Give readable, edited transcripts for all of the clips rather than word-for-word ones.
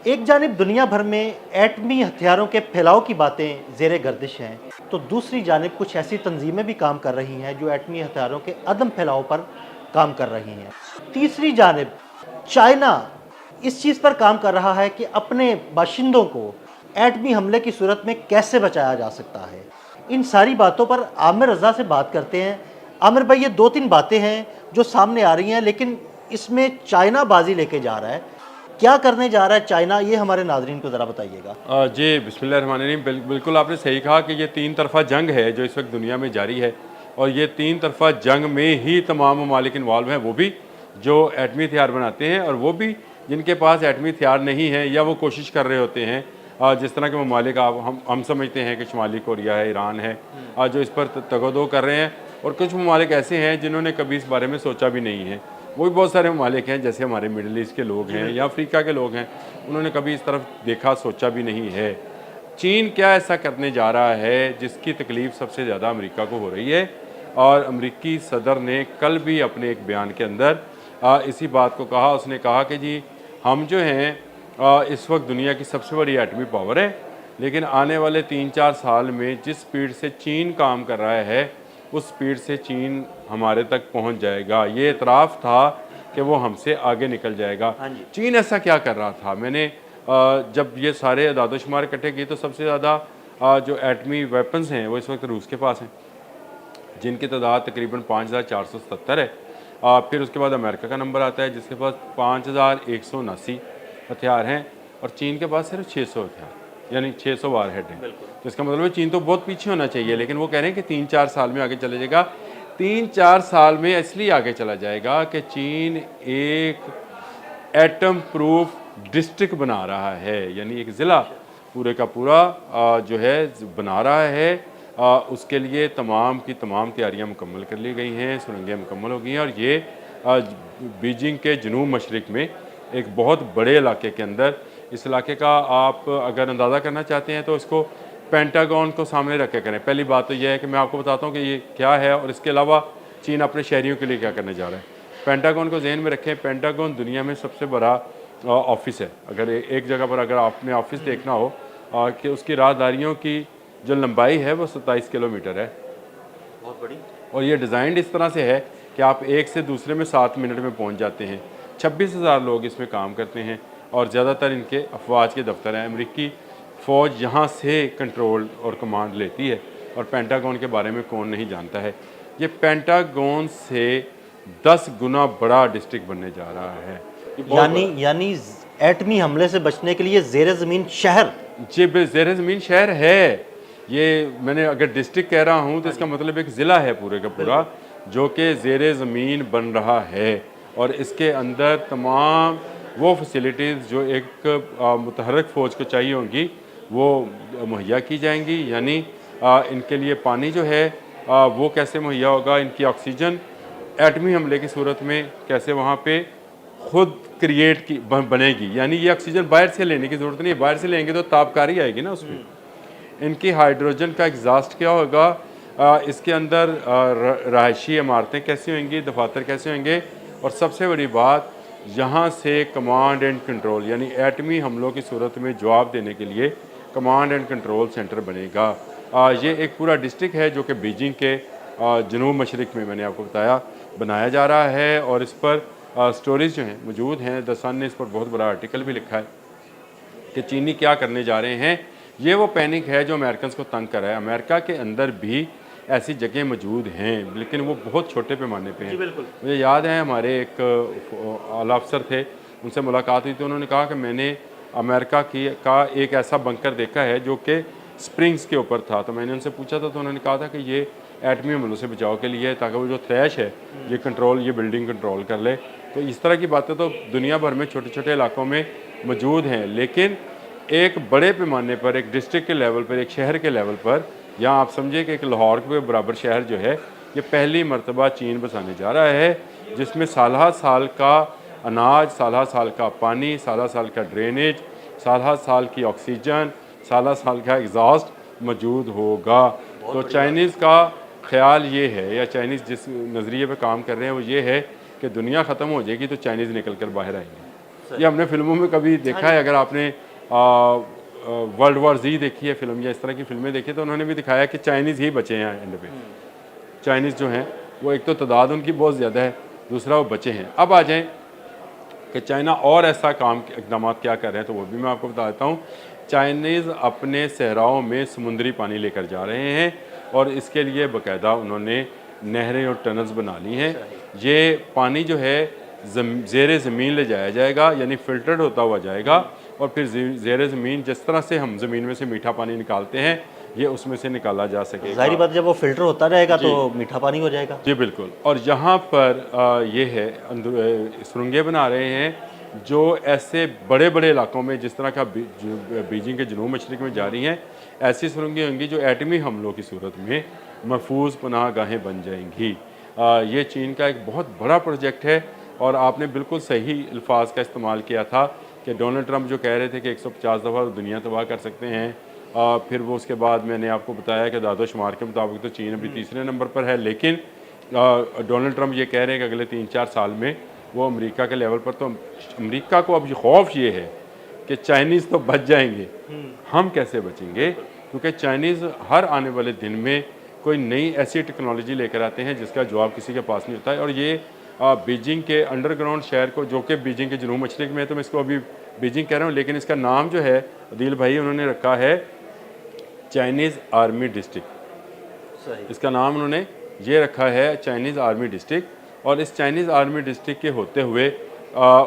एक जानिब दुनिया भर में एटमी हथियारों के फैलाव की बातें ज़ेर गर्दिश हैं, तो दूसरी जानिब कुछ ऐसी तंजीमें भी काम कर रही हैं जो एटमी हथियारों के अदम फैलाव पर काम कर रही हैं। तीसरी जानिब चाइना इस चीज़ पर काम कर रहा है कि अपने बाशिंदों को एटमी हमले की सूरत में कैसे बचाया जा सकता है। इन सारी बातों पर आमिर रज़ा से बात करते हैं। आमिर भाई, ये दो तीन बातें हैं जो सामने आ रही हैं, लेकिन इसमें चाइना बाजी लेके जा रहा है। क्या करने जा रहा है चाइना, ये हमारे नाज़रीन को ज़रा बताइएगा। जी बिस्मिल्लाहिर्रहमानिर्रहीम। बिल्कुल आपने सही कहा कि ये तीन तरफ़ा जंग है जो इस वक्त दुनिया में जारी है, और ये तीन तरफ़ा जंग में ही तमाम ममालिक इन्वॉल्व हैं, वो भी जो एटमी हथियार बनाते हैं और वो भी जिनके पास एटमी हथियार नहीं है या वो कोशिश कर रहे होते हैं। जिस तरह के ममालिक आप हम समझते हैं कि शुमाली कोरिया है, ईरान है, जो इस पर तगदो कर रहे हैं, और कुछ ममालिक ऐसे हैं जिन्होंने कभी इस बारे में सोचा भी नहीं है। वो भी बहुत सारे ममालिक हैं, जैसे हमारे मिडल ईस्ट के लोग हैं या अफ्रीका के लोग हैं, उन्होंने कभी इस तरफ देखा सोचा भी नहीं है। चीन क्या ऐसा करने जा रहा है जिसकी तकलीफ़ सबसे ज़्यादा अमेरिका को हो रही है, और अमेरिकी सदर ने कल भी अपने एक बयान के अंदर इसी बात को कहा। उसने कहा कि जी हम जो हैं इस वक्त दुनिया की सबसे बड़ी एटमी पावर है, लेकिन आने वाले 3-4 साल में जिस स्पीड से चीन काम कर रहा है उस स्पीड से चीन हमारे तक पहुंच जाएगा। ये इतराफ़ था कि वो हमसे आगे निकल जाएगा। हाँ जी। चीन ऐसा क्या कर रहा था? मैंने जब ये सारे अदाद-ओ-शुमार इकट्ठे किए तो सबसे ज़्यादा जो एटमी वेपन्स हैं वो इस वक्त रूस के पास हैं, जिनकी तादाद तकरीबन 5477 है। फिर उसके बाद अमेरिका का नंबर आता है जिसके पास 5179 हथियार हैं, और चीन के पास सिर्फ 600 हथियार, यानी 600 वार हेड हैं। तो इसका मतलब है चीन तो बहुत पीछे होना चाहिए, लेकिन वो कह रहे हैं कि 3-4 साल में आगे चले जाएगा। 3-4 साल में इसलिए आगे चला जाएगा कि चीन एक एटम प्रूफ डिस्ट्रिक्ट बना रहा है, यानी एक ज़िला पूरे का पूरा जो है बना रहा है। उसके लिए तमाम की तमाम तैयारियां मुकम्मल कर ली गई हैं, सुरंगें मुकम्मल हो गई हैं, और ये बीजिंग के जनूब मशरिक़ में एक बहुत बड़े इलाके के अंदर, इस इलाके का आप अगर अंदाज़ा करना चाहते हैं तो इसको पेंटागन को सामने रख के करें। पहली बात तो यह है कि मैं आपको बताता हूँ कि ये क्या है, और इसके अलावा चीन अपने शहरियों के लिए क्या करने जा रहा है। पेंटागन को जहन में रखें। पेंटागन दुनिया में सबसे बड़ा ऑफिस है। अगर एक जगह पर अगर आपने ऑफिस देखना हो कि उसकी राहदारियों की जो लंबाई है वो 27 किलोमीटर है, बहुत बड़ी। और ये डिज़ाइंड इस तरह से है कि आप एक से दूसरे में 7 मिनट में पहुंच जाते हैं। 26,000 लोग इसमें काम करते हैं, और ज़्यादातर इनके अफवाज के दफ्तर हैं। अमेरिकी फ़ौज यहाँ से कंट्रोल और कमांड लेती है, और पेंटागन के बारे में कौन नहीं जानता है। ये पेंटागन से 10 गुना बड़ा डिस्ट्रिक्ट बनने जा रहा है। ये बहुत यानी यानी एटमी हमले से बचने के लिए ज़ेरे ज़मीन शहर। जी ज़ेर ज़मीन शहर है। ये मैंने अगर डिस्ट्रिक्ट कह रहा हूँ तो इसका मतलब एक ज़िला है पूरे का पूरा, जो कि ज़ेर ज़मीन बन रहा है, और इसके अंदर तमाम वो फैसिलिटीज़ जो एक मुतहर्रिक फ़ौज को चाहिए होंगी वो मुहैया की जाएंगी। यानी इनके लिए पानी जो है वो कैसे मुहैया होगा, इनकी ऑक्सीजन एटमी हमले की सूरत में कैसे वहाँ पे खुद क्रिएट की बनेगी। यानी ये ऑक्सीजन बाहर से लेने की ज़रूरत नहीं है, बाहर से लेंगे तो तापकारी आएगी ना उसमें। इनकी हाइड्रोजन का एग्जॉस्ट क्या होगा, इसके अंदर रहायशी इमारतें कैसी होंगी, दफातर कैसे होंगे, और सबसे बड़ी बात यहाँ से कमांड एंड कंट्रोल, यानी एटमी हमलों की सूरत में जवाब देने के लिए कमांड एंड कंट्रोल सेंटर बनेगा। ये एक पूरा डिस्ट्रिक्ट है जो कि बीजिंग के जनूब मशरिक़ में मैंने आपको बताया बनाया जा रहा है, और इस पर स्टोरीज जो हैं मौजूद हैं। द सन ने इस पर बहुत बड़ा आर्टिकल भी लिखा है कि चीनी क्या करने जा रहे हैं। ये वो पैनिक है जो अमेरिकन को तंग कर रहा है। अमेरिका के अंदर भी ऐसी जगह मौजूद हैं, लेकिन वो बहुत छोटे पैमाने पे हैं। मुझे याद है हमारे एक आला अफसर थे, उनसे मुलाकात हुई तो उन्होंने कहा कि मैंने अमेरिका का एक ऐसा बंकर देखा है जो कि स्प्रिंग्स के ऊपर था। तो मैंने उनसे पूछा था तो उन्होंने कहा था कि ये एटमी हमलों से बचाव के लिए है, ताकि वो जो थ्रैश है ये बिल्डिंग कंट्रोल कर ले। तो इस तरह की बातें तो दुनिया भर में छोटे छोटे इलाकों में मौजूद हैं, लेकिन एक बड़े पैमाने पर, एक डिस्ट्रिक्ट के लेवल पर, एक शहर के लेवल पर, या आप समझिए कि एक लाहौर के बराबर शहर जो है, ये पहली मरतबा चीन बसाने जा रहा है, जिसमें साल साल का अनाज, साल साल का पानी, साल साल का ड्रेनेज, साल साल की ऑक्सीजन, साल साल का एग्जॉस्ट मौजूद होगा। तो चाइनीज़ का ख्याल ये है, या चाइनीज़ जिस नज़रिए पर काम कर रहे हैं वो ये है कि दुनिया ख़त्म हो जाएगी तो चाइनीज़ निकल कर बाहर आएंगे। ये हमने फिल्मों में कभी देखा है। अगर आपने वर्ल्ड वॉर Z देखी है फिल्म या इस तरह की फिल्में देखी तो उन्होंने भी दिखाया कि चाइनीज़ ही बचे हैं एंड पे। चाइनीज़ जो हैं वो एक तो तादाद उनकी बहुत ज़्यादा है, दूसरा वो बचे हैं। अब आ जाएँ कि चाइना और ऐसा काम इकदाम क्या कर रहे हैं तो वो भी मैं आपको बता देता हूँ। चाइनीज़ अपने सहराओं में समुद्री पानी लेकर जा रहे हैं और इसके लिए बाकायदा उन्होंने नहरें और टनल्स बना ली हैं। ये पानी जो है ज़ेरे ज़मीन ले जाया जाएगा, यानी फ़िल्टर्ड होता हुआ जाएगा और फिर ज़ेरे ज़मीन जिस तरह से हम ज़मीन में से मीठा पानी निकालते हैं ये उसमें से निकाला जा सकेगा। ज़ाहिर बात जब वो फ़िल्टर होता रहेगा तो मीठा पानी हो जाएगा। जी बिल्कुल। और यहाँ पर ये है सुरंगें बना रहे हैं जो ऐसे बड़े बड़े इलाकों में जिस तरह का बीजिंग के जनूब मशरिक में जारी हैं, ऐसी सुरंगें होंगी जो एटमी हमलों की सूरत में महफूज पनाह गाहें बन जाएंगी। ये चीन का एक बहुत बड़ा प्रोजेक्ट है और आपने बिल्कुल सही अल्फाज का इस्तेमाल किया था कि डोनाल्ड ट्रंप जो कह रहे थे कि 150 दफ़ा दुनिया तबाह कर सकते हैं। फिर वो उसके बाद मैंने आपको बताया कि दादोशुमार के मुताबिक तो चीन अभी तीसरे नंबर पर है, लेकिन डोनाल्ड ट्रंप ये कह रहे हैं कि अगले 3-4 साल में वो अमेरिका के लेवल पर, तो अमेरिका को अब खौफ ये है कि चाइनीज़ तो बच जाएंगे, हम कैसे बचेंगे? क्योंकि चाइनीज़ हर आने वाले दिन में कोई नई ऐसी टेक्नोलॉजी लेकर आते हैं जिसका जवाब किसी के पास नहीं होता है। और ये बीजिंग के अंडरग्राउंड शहर को, जो कि बीजिंग के जनूब मशरिक में है, तो मैं इसको अभी बीजिंग कह रहा हूँ, लेकिन इसका नाम जो है अदील भाई उन्होंने रखा है चाइनीज़ आर्मी डिस्ट्रिक्ट। इसका नाम उन्होंने ये रखा है चाइनीज़ आर्मी डिस्ट्रिक्ट। और इस चाइनीज़ आर्मी डिस्ट्रिक्ट के होते हुए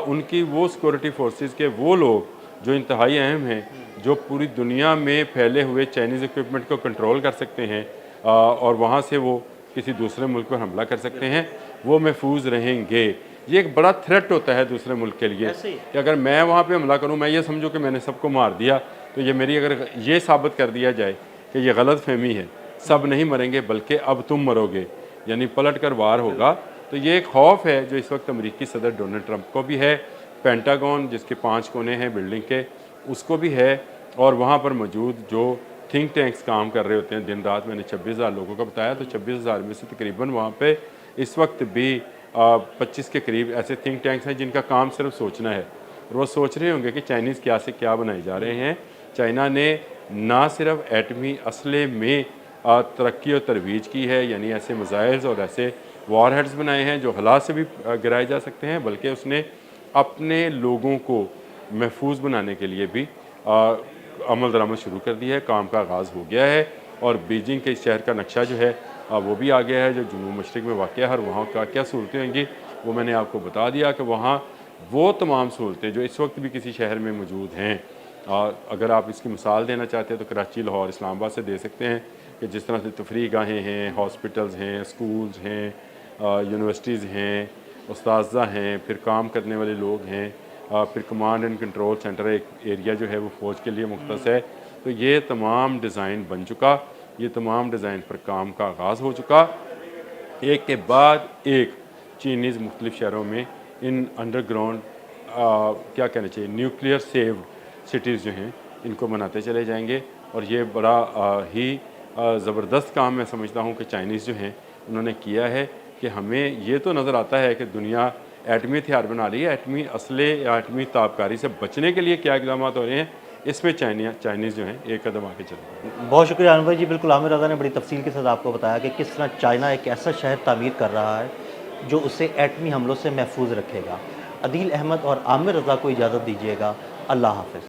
उनकी वो सिक्योरिटी फोर्सेस के वो लोग जो इंतहाई अहम हैं, जो पूरी दुनिया में फैले हुए चाइनीज़ इक्विपमेंट को कंट्रोल कर सकते हैं और वहाँ से वो किसी दूसरे मुल्क पर हमला कर सकते हैं, वो महफूज रहेंगे। ये एक बड़ा थ्रेट होता है दूसरे मुल्क के लिए कि अगर मैं वहाँ पे हमला करूँ, मैं ये समझूँ कि मैंने सबको मार दिया, तो ये मेरी अगर ये साबित कर दिया जाए कि ये गलत फहमी है, सब नहीं मरेंगे बल्कि अब तुम मरोगे, यानी पलट कर वार होगा। तो ये एक खौफ है जो इस वक्त अमेरिकी सदर डोनाल्ड ट्रंप को भी है, पेंटागन जिसके 5 कोने हैं बिल्डिंग के उसको भी है, और वहाँ पर मौजूद जो थिंक टैंक्स काम कर रहे होते हैं दिन रात। मैंने 26,000 लोगों का बताया, तो 26,000 में से तकरीबन वहाँ पे इस वक्त भी 25 के करीब ऐसे थिंक टैंक्स हैं जिनका काम सिर्फ सोचना है। और वो सोच रहे होंगे कि चाइनीज़ क्या से क्या बनाए जा रहे हैं। चाइना ने ना सिर्फ एटमी असले में तरक्की और तरवीज की है, यानी ऐसे मिसाइल्स और ऐसे वॉर हेड्स बनाए हैं जो हालात से भी गिराए जा सकते हैं, बल्कि उसने अपने लोगों को महफूज बनाने के लिए भी अमल दरामद शुरू कर दिया है। काम का आगाज़ हो गया है और बीजिंग के शहर का नक्शा जो है वो भी आ गया है जो जनूब मशरिक में वाक़ है। और वहाँ का क्या सहूलतें होंगी वो मैंने आपको बता दिया कि वहाँ वो तमाम सहूलतें जो इस वक्त भी किसी शहर में मौजूद हैं, अगर आप इसकी मिसाल देना चाहते हैं तो कराची, लाहौर, इस्लामाबाद से दे सकते हैं कि जिस तरह से तफरीह गाहें हैं, हॉस्पिटल्स हैं, स्कूल्स हैं, यूनिवर्सिटीज़ हैं, उस्ताज़ा हैं, फिर काम करने वाले लोग हैं, फिर कमांड एंड कंट्रोल सेंटर एक एरिया जो है वो फ़ौज के लिए मुख्तस है। तो ये तमाम डिज़ाइन बन चुका, ये तमाम डिज़ाइन पर काम का आगाज़ हो चुका। एक के बाद एक चीनीज़ मुख्तलिफ़ शहरों में इन अंडरग्राउंड क्या कहना चाहिए न्यूक्लियर सेव्ड सिटीज़ जो हैं इनको बनाते चले जाएंगे। और ये बड़ा ही ज़बरदस्त काम मैं समझता हूँ कि चाइनीज़ जो हैं उन्होंने किया है कि हमें ये तो नज़र आता है कि दुनिया एटमी हथियार बना रही है, एटमी असले या एटमी ताबकारी से बचने के लिए क्या इक़दाम हो रहे हैं, इसमें चाइनीज़ जो हैं एक कदम आगे चल रहे हैं। बहुत शुक्रिया अनवर जी। बिल्कुल आमिर रज़ा ने बड़ी तफसील के साथ आपको बताया कि किस तरह चाइना एक ऐसा शहर तामीर कर रहा है जो उसे एटमी हमलों से महफूज रखेगा। अदील अहमद और आमिर रज़ा को इजाज़त दीजिएगा। अल्लाह हाफ़िज़।